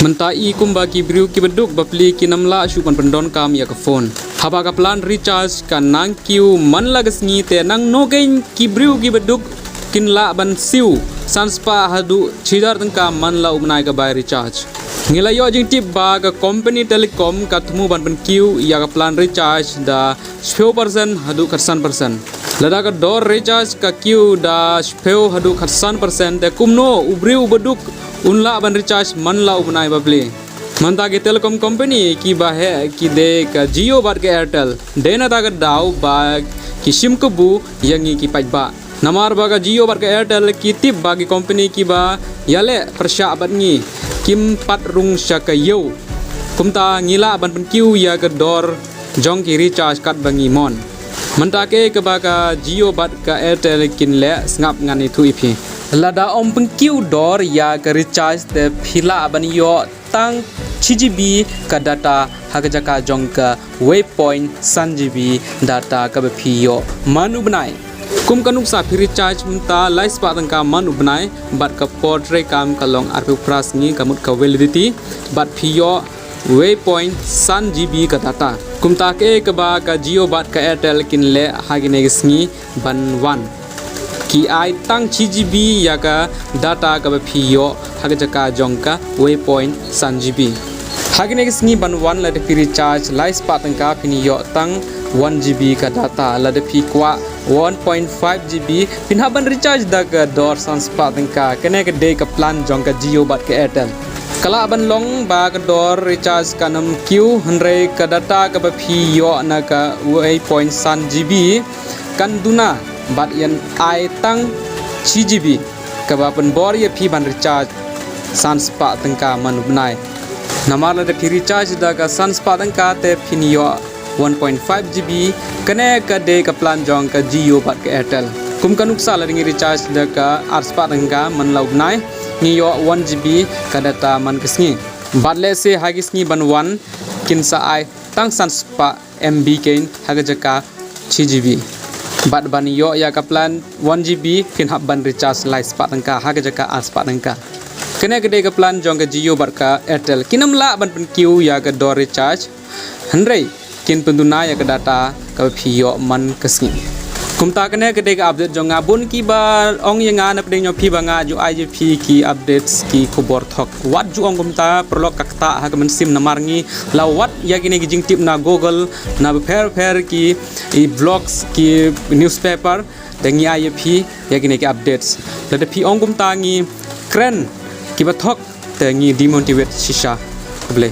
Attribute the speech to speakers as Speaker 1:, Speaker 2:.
Speaker 1: mentai kumba ki briu ki beduk bapli ki namla syupan Pyndonkam ya ka phone haba ka plan recharge ka nang kiu man lagas ngi te nang nogain ki briu ki beduk kin la ban siu sanspa hadu chidar tangka man la umnai ka bai recharge ngila yo jing tip ba ka company telecom ka thumu ban ban kiu ya ka plan recharge da 10% hadu kharsan percent lada ka dor recharge ka kiu da 10 hadu kharsan percent te kumno ubriu beduk unla ban recharge man la umnai babli manta ke telecom company ki ba he ki de ka Jio bat ke Airtel dena ta ka dau ba ki sim ko bu yangi ki paj ba namar ba ka Jio bat ke Airtel ki tip ba ki company ki ba yale persya bat ngi kim pat rung syaka yo kumta ngila ban pen kiu ya ka dor jong ki recharge kat bangi mon manta ke ba ka Jio bat ka Airtel kin le Sngap ngani thu ipi lada om pen kiu dor ya ka recharge te phila ban yo tang 6GB ka data hagajaka jong ka waypoint 1GB data ka bpio manu banai kum kanuk sa phiri charge mta live spa tangka manu banai bat ka portrait kam kalong arpu pras ngi kamut ka validity bat phio waypoint 1GB ka data kumta ke ka ba ka Jio bat ka Airtel kin le hagine gisngi ban 1 ki ai tang 6GB ya ka data ka bpio hagajaka jong ka waypoint 1GB hagine gisngi ban 1 la de phiri charge live spa tangka phini yo tang 1GB ka data la de phi kwa 1.5GB pinha ban recharge da ka dor sans pa tangka kene ka de ka plan jong ka Jio bat ka Airtel kala ban long ba ka dor recharge ka nam q 100 ka data ka ba phi yo na ka 8.1GB kan duna bat yan ai tang 6GB ka ba pan bor ye phi ban recharge sans pa tangka man banai namar la de phi recharge da ka sans pa tangka te phin yo 1.5GB kene ka de ka plan jong ka Jio bat ka Airtel kum kanuk sa la ringi recharge da ka arspa tangka man lau nai ni yo 1GB ka data man kisngi bat le se hagisngi ban 1 kin sa ai tang san spa MB kain hagajaka 6GB bat ban yo ya ka plan 1GB kin hab ban recharge live spa tangka hagajaka arspa tangka kene ka de ka plan jong ka Jio bat ka Airtel kinam la ban pen kiu ya ka dor recharge 100 kin penduna ya ke data ka phio man kasngi kumta kene ke de update jonga bun ki ba ong yanga na pding nyo phi banga ju IGP ki updates ki khobor thok wat ju ong kumta prolog kakta ha kamen sim na marngi la wat ya gine gi jing tip na Google na fair ki i blogs ki newspaper dengi IGP ya gine ki updates la de phi ong kumta ngi kren ki ba thok te ngi demotivate shisha ble